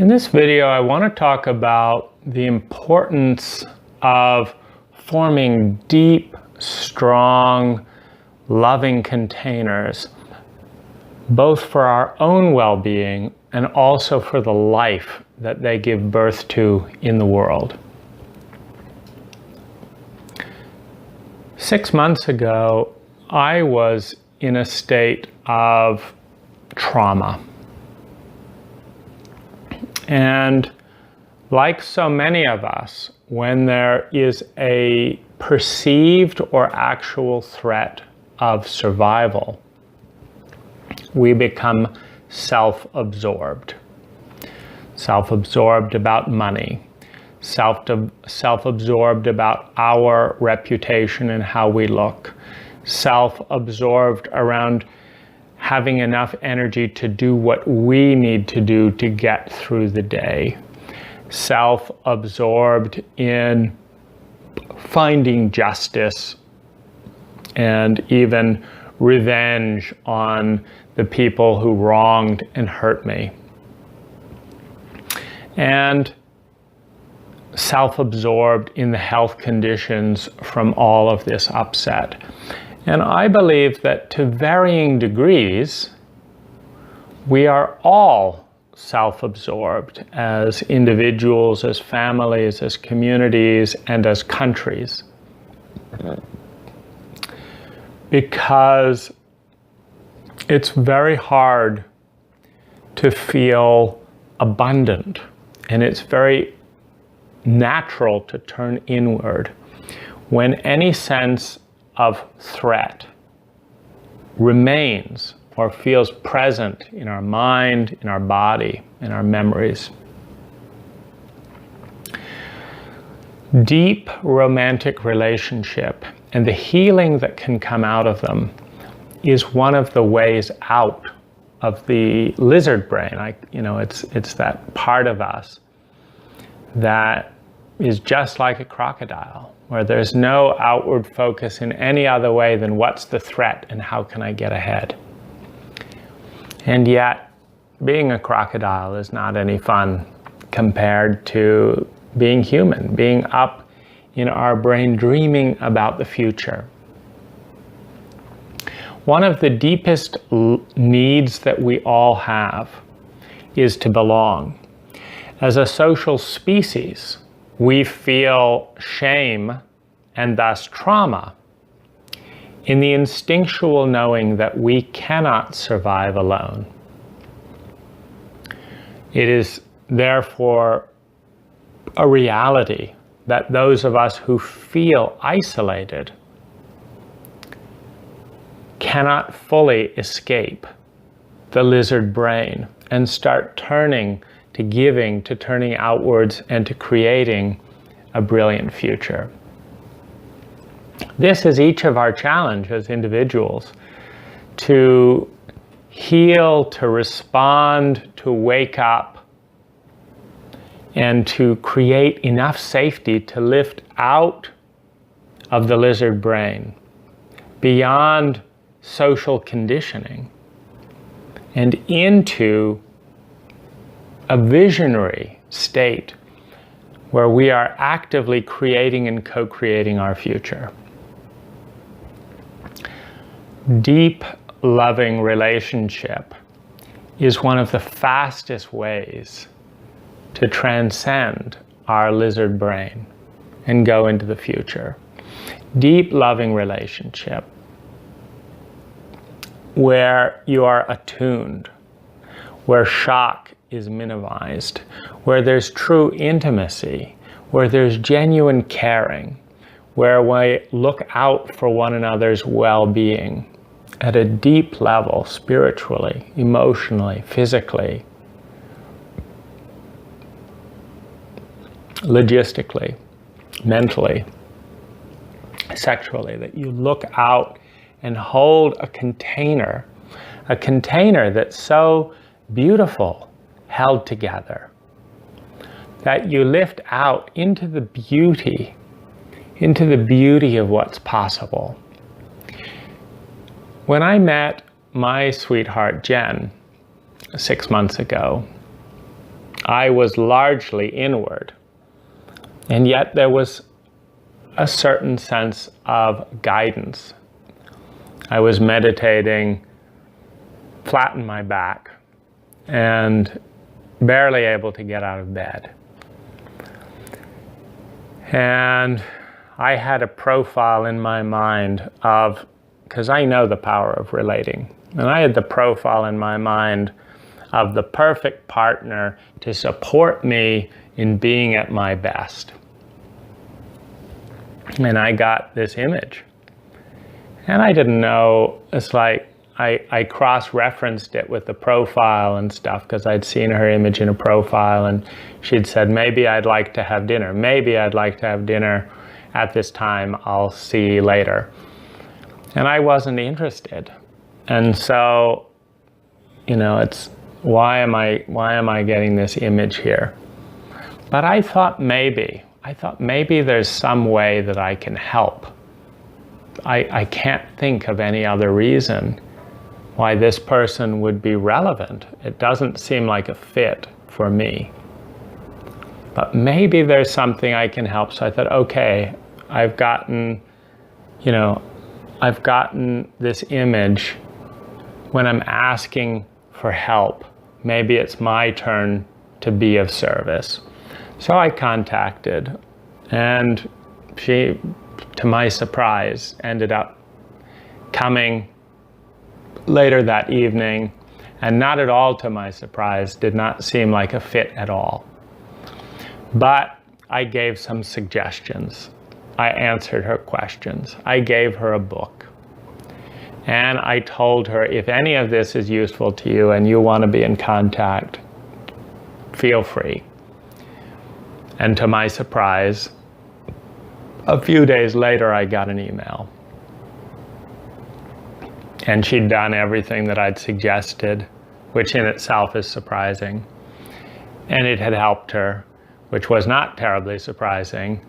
In this video, I want to talk about the importance of forming deep, strong, loving containers, both for our own well-being and also for the life that they give birth to in the world. 6 months ago, I was in a state of trauma. And like so many of us, when there is a perceived or actual threat of survival, we become self-absorbed. Self-absorbed about money, self-absorbed about our reputation and how we look, self-absorbed around having enough energy to do what we need to do to get through the day, self-absorbed in finding justice and even revenge on the people who wronged and hurt me, and self-absorbed in the health conditions from all of this upset. And I believe that to varying degrees, we are all self-absorbed as individuals, as families, as communities, and as countries. Because it's very hard to feel abundant, and it's very natural to turn inward when any sense of threat remains or feels present in our mind, in our body, in our memories. Deep romantic relationship and the healing that can come out of them is one of the ways out of the lizard brain. It's that part of us that is just like a crocodile, where there's no outward focus in any other way than what's the threat and how can I get ahead. And yet, being a crocodile is not any fun compared to being human, being up in our brain dreaming about the future. One of the deepest needs that we all have is to belong. As a social species, we feel shame and thus trauma in the instinctual knowing that we cannot survive alone. It is therefore a reality that those of us who feel isolated cannot fully escape the lizard brain and start turning to giving, to turning outwards, and to creating a brilliant future. This is each of our challenge as individuals, to heal, to respond, to wake up, and to create enough safety to lift out of the lizard brain, beyond social conditioning, and into a visionary state where we are actively creating and co-creating our future. Deep, loving relationship is one of the fastest ways to transcend our lizard brain and go into the future. Deep, loving relationship where you are attuned, where shock is minimized, where there's true intimacy, where there's genuine caring, where we look out for one another's well-being at a deep level, spiritually, emotionally, physically, logistically, mentally, sexually, that you look out and hold a container that's so beautiful, held together, that you lift out into the beauty of what's possible. When I met my sweetheart, Jen, 6 months ago, I was largely inward. And yet there was a certain sense of guidance. I was meditating flat on my back and barely able to get out of bed. And I had a profile in my mind of, because I know the power of relating, and I had the profile in my mind of the perfect partner to support me in being at my best. And I got this image. And I didn't know, it's like I cross-referenced it with the profile and stuff because I'd seen her image in a profile and she'd said, maybe I'd like to have dinner. Maybe I'd like to have dinner at this time. I'll see you later. And I wasn't interested. And so, you know, it's, why am I getting this image here? But I thought maybe there's some way that I can help. I can't think of any other reason why this person would be relevant. It doesn't seem like a fit for me. But maybe there's something I can help. So I thought, okay, I've gotten this image. When I'm asking for help, maybe it's my turn to be of service. So I contacted, and she, to my surprise, ended up coming later that evening, and not at all to my surprise, did not seem like a fit at all. But I gave some suggestions. I answered her questions. I gave her a book. And I told her, if any of this is useful to you and you want to be in contact, feel free. And to my surprise, a few days later, I got an email. And she'd done everything that I'd suggested, which in itself is surprising. And it had helped her, which was not terribly surprising,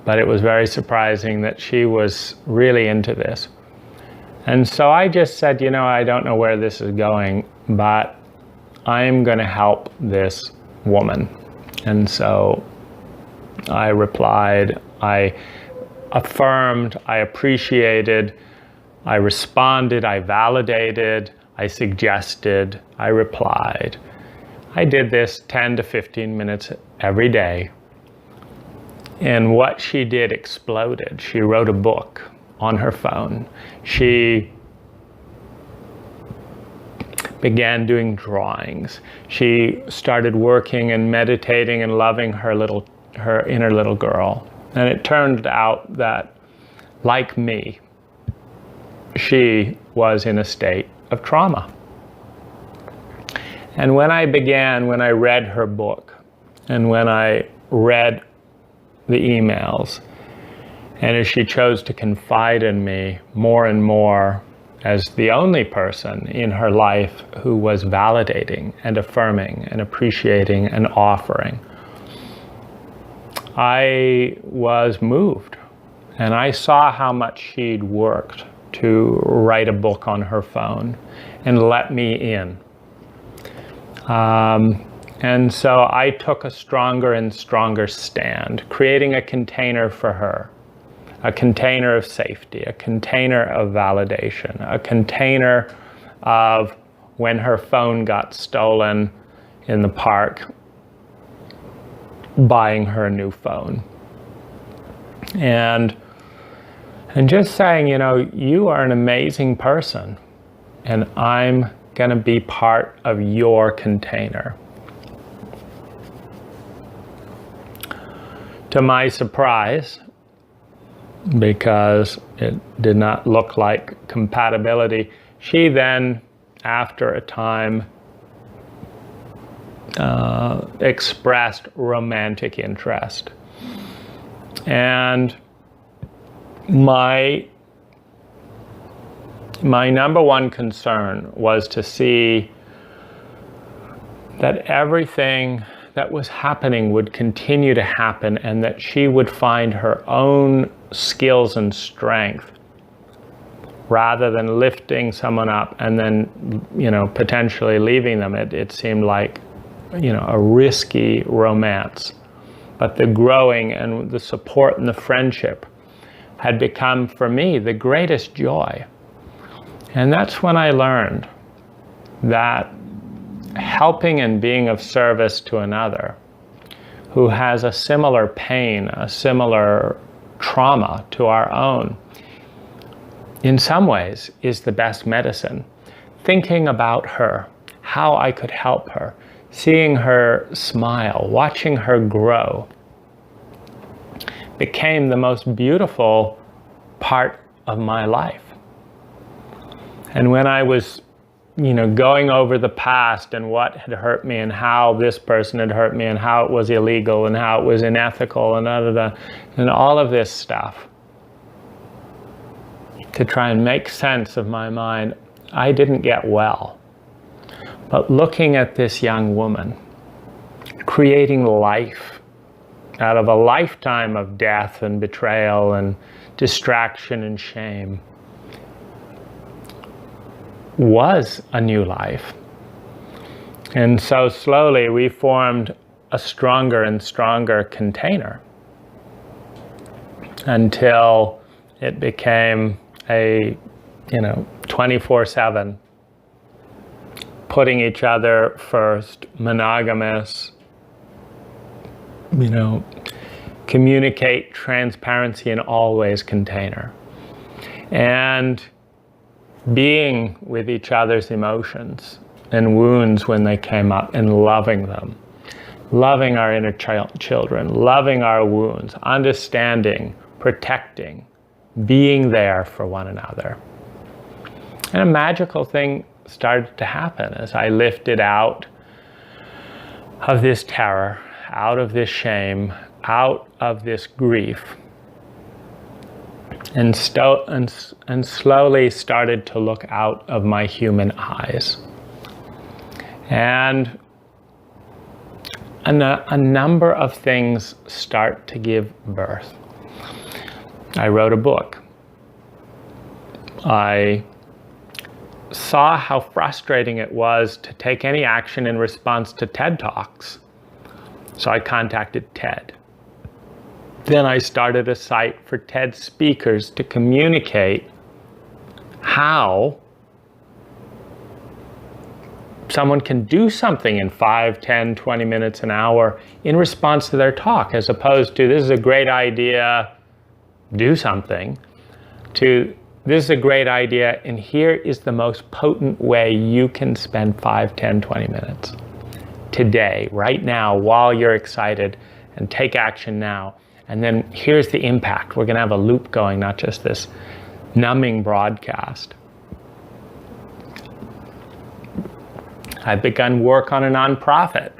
but it was very surprising that she was really into this. And so I just said, you know, I don't know where this is going, but I'm going to help this woman. And so I replied, I affirmed, I appreciated, I responded, I validated, I suggested, I replied. I did this 10 to 15 minutes every day. And what she did exploded. She wrote a book on her phone. She began doing drawings. She started working and meditating and loving her inner little girl. And it turned out that, like me, she was in a state of trauma. And when I read her book, and when I read the emails, and as she chose to confide in me more and more as the only person in her life who was validating and affirming and appreciating and offering, I was moved. And I saw how much she'd worked to write a book on her phone and let me in. And so I took a stronger and stronger stand, creating a container for her, a container of safety, a container of validation, a container of when her phone got stolen in the park, buying her a new phone. And just saying, you know, you are an amazing person, and I'm going to be part of your container. To my surprise, because it did not look like compatibility, she then, after a time, expressed romantic interest. And my number one concern was to see that everything that was happening would continue to happen, and that she would find her own skills and strength rather than lifting someone up and then, you know, potentially leaving them. It seemed like, a risky romance. But the growing and the support and the friendship had become, for me, the greatest joy. And that's when I learned that helping and being of service to another who has a similar pain, a similar trauma to our own, in some ways is the best medicine. Thinking about her, how I could help her, seeing her smile, watching her grow, became the most beautiful part of my life. And when I was, going over the past and what had hurt me and how this person had hurt me and how it was illegal and how it was unethical and all of this stuff, to try and make sense of my mind, I didn't get well. But looking at this young woman, creating life out of a lifetime of death and betrayal and distraction and shame, was a new life. And so slowly we formed a stronger and stronger container until it became a 24/7, putting each other first, monogamous, communicate, transparency in all ways container. And being with each other's emotions and wounds when they came up and loving them, loving our inner children, loving our wounds, understanding, protecting, being there for one another. And a magical thing started to happen as I lifted out of this terror, out of this shame, out of this grief, and slowly started to look out of my human eyes. And a number of things start to give birth. I wrote a book. I saw how frustrating it was to take any action in response to TED Talks. So I contacted TED. Then I started a site for TED speakers to communicate how someone can do something in 5, 10, 20 minutes, an hour in response to their talk, as opposed to, this is a great idea, do something, to, this is a great idea, and here is the most potent way you can spend 5, 10, 20 minutes today, right now, while you're excited, and take action now. And then here's the impact. We're going to have a loop going, not just this numbing broadcast. I've begun work on a nonprofit.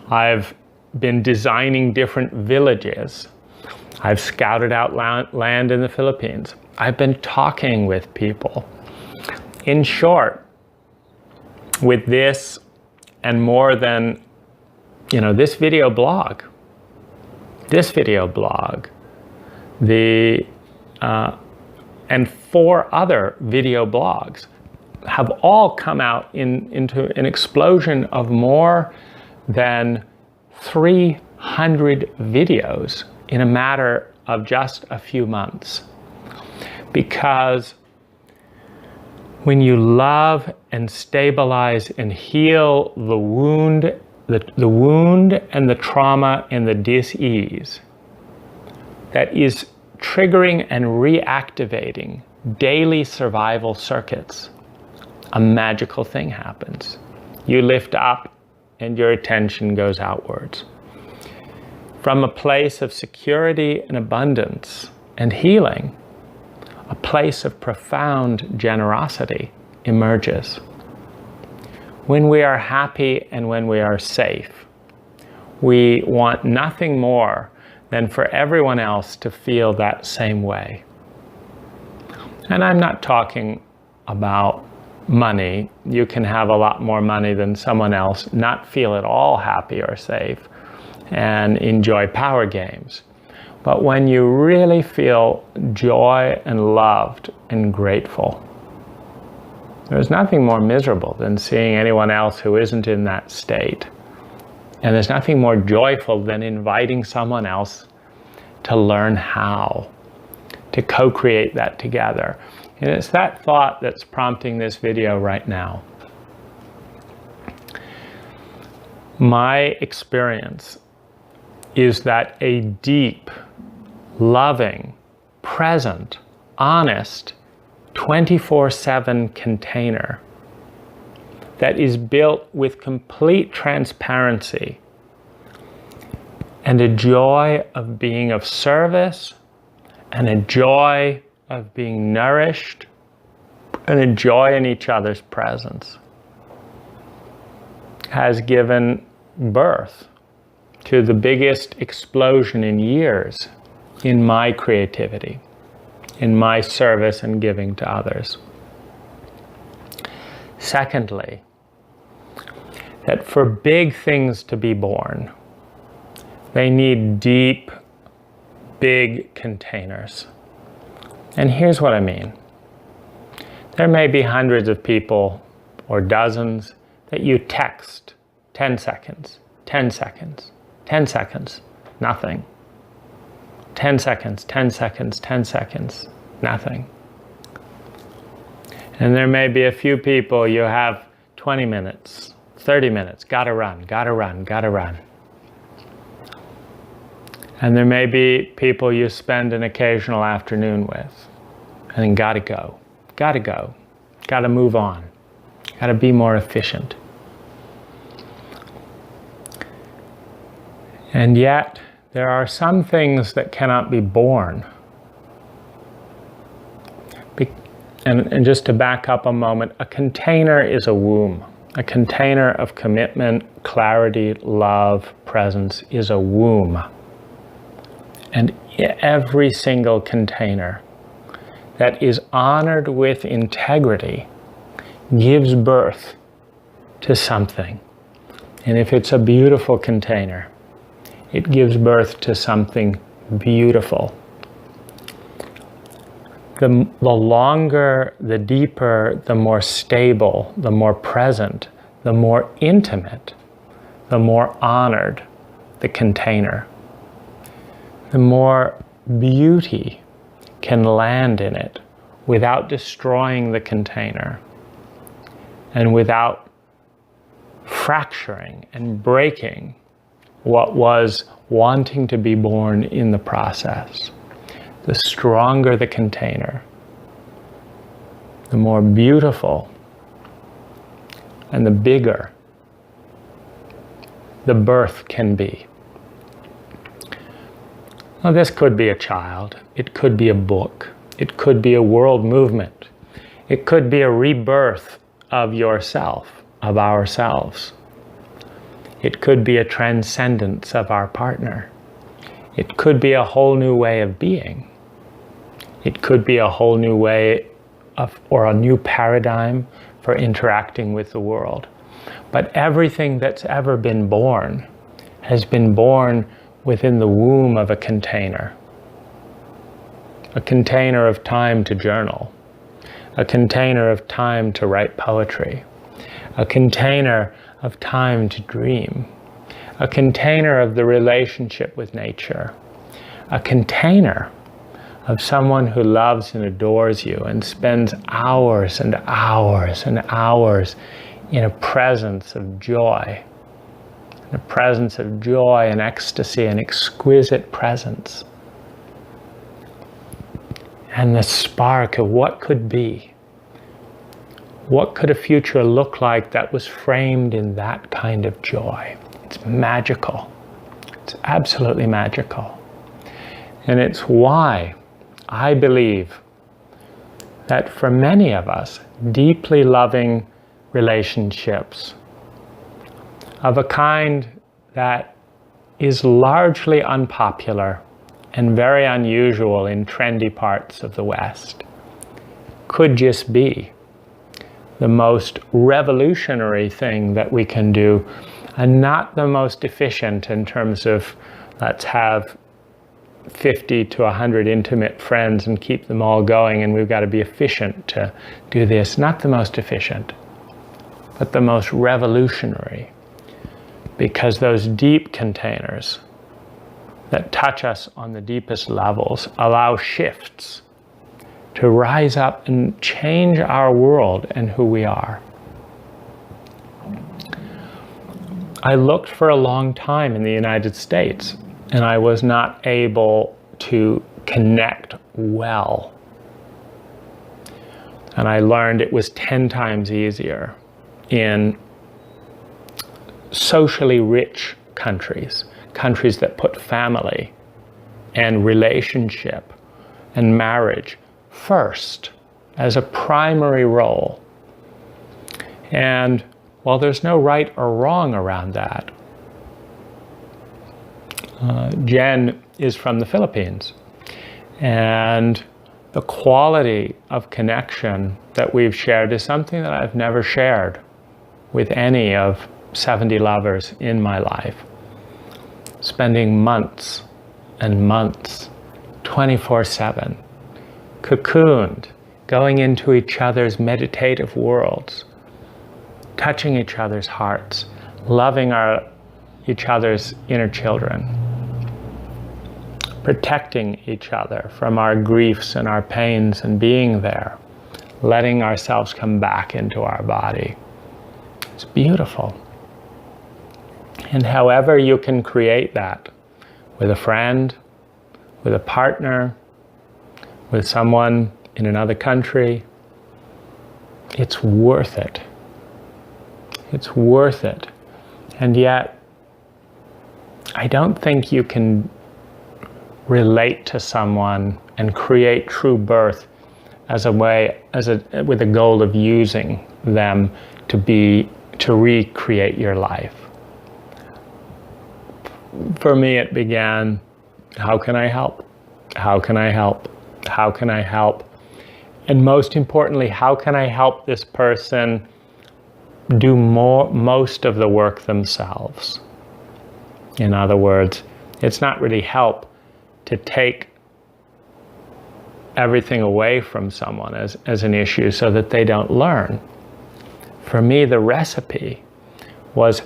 I've been designing different villages. I've scouted out land in the Philippines. I've been talking with people. In short, with this and more than, this video blog, and 4 other video blogs have all come out into an explosion of more than 300 videos in a matter of just a few months. Because when you love and stabilize and heal the wound and the trauma and the dis-ease that is triggering and reactivating daily survival circuits, a magical thing happens. You lift up and your attention goes outwards. From a place of security and abundance and healing, a place of profound generosity emerges. When we are happy and when we are safe, we want nothing more than for everyone else to feel that same way. And I'm not talking about money. You can have a lot more money than someone else, not feel at all happy or safe, and enjoy power games. But when you really feel joy and loved and grateful, there's nothing more miserable than seeing anyone else who isn't in that state And there's nothing more joyful than inviting someone else to learn how to co-create that together. And it's that thought that's prompting this video right now. My experience is that a deep, loving, present, honest, 24/7 container that is built with complete transparency and a joy of being of service and a joy of being nourished and a joy in each other's presence has given birth to the biggest explosion in years in my creativity, in my service and giving to others. Secondly, that for big things to be born, they need deep, big containers. And here's what I mean. There may be hundreds of people or dozens that you text 10 seconds, 10 seconds, 10 seconds, nothing. 10 seconds, 10 seconds, 10 seconds, nothing. And there may be a few people you have 20 minutes, 30 minutes, gotta run, gotta run, gotta run. And there may be people you spend an occasional afternoon with, and then gotta go, gotta move on, gotta be more efficient. And yet, there are some things that cannot be born. And just to back up a moment, a container is a womb. A container of commitment, clarity, love, presence is a womb. And every single container that is honored with integrity gives birth to something. And if it's a beautiful container, it gives birth to something beautiful. The longer, the deeper, the more stable, the more present, the more intimate, the more honored the container, the more beauty can land in it without destroying the container and without fracturing and breaking what was wanting to be born in the process. The stronger the container, the more beautiful and the bigger the birth can be. Now, this could be a child, it could be a book, it could be a world movement, it could be a rebirth of yourself, of ourselves. It could be a transcendence of our partner. It could be a whole new way of being. It could be a whole new way of, or a new paradigm for interacting with the world. But everything that's ever been born has been born within the womb of a container of time to journal, a container of time to write poetry, a container of time to dream, a container of the relationship with nature, a container of someone who loves and adores you and spends hours and hours and hours in a presence of joy, and ecstasy and exquisite presence. And the spark of what could be. What could a future look like that was framed in that kind of joy? It's magical. It's absolutely magical. And it's why I believe that for many of us, deeply loving relationships of a kind that is largely unpopular and very unusual in trendy parts of the West could just be the most revolutionary thing that we can do, and not the most efficient in terms of let's have 50 to 100 intimate friends and keep them all going, and we've got to be efficient to do this. Not the most efficient, but the most revolutionary. because those deep containers that touch us on the deepest levels allow shifts to rise up and change our world and who we are. I looked for a long time in the United States, and I was not able to connect well. And I learned it was 10 times easier in socially rich countries, countries that put family and relationship and marriage first as a primary role. And while there's no right or wrong around that, Jen is from the Philippines, and the quality of connection that we've shared is something that I've never shared with any of 70 lovers in my life. Spending months and months, 24/7, cocooned, going into each other's meditative worlds, touching each other's hearts, loving each other's inner children, protecting each other from our griefs and our pains and being there, letting ourselves come back into our body. It's beautiful. And however you can create that with a friend, with a partner, with someone in another country, it's worth it. It's worth it. And yet, I don't think you can relate to someone and create true birth with a goal of using them to recreate your life. For me, it began, how can I help? How can I help? How can I help? And most importantly, how can I help this person do most of the work themselves? In other words, it's not really help to take everything away from someone as an issue so that they don't learn. For me, the recipe was,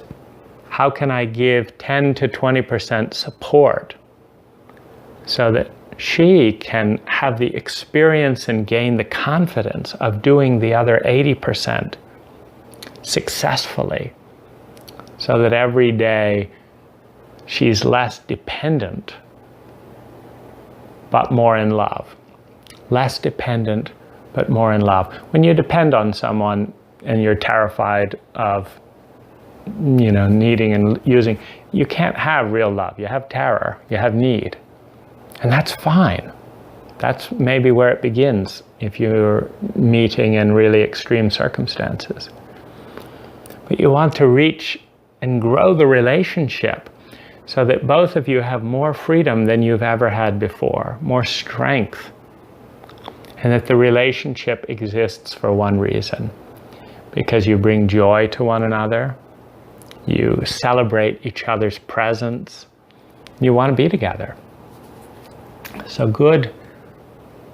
how can I give 10 to 20% support so that she can have the experience and gain the confidence of doing the other 80% successfully, so that every day she's less dependent but more in love. Less dependent but more in love. When you depend on someone and you're terrified of needing and using, you can't have real love. You have terror, you have need. And that's fine. That's maybe where it begins if you're meeting in really extreme circumstances. But you want to reach and grow the relationship so that both of you have more freedom than you've ever had before, more strength, and that the relationship exists for one reason, because you bring joy to one another, you celebrate each other's presence, you want to be together. So good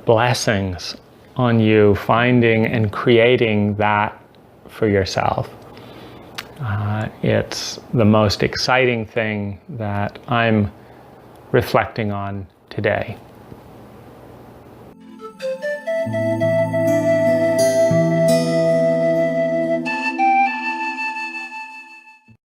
blessings on you finding and creating that for yourself. It's the most exciting thing that I'm reflecting on today.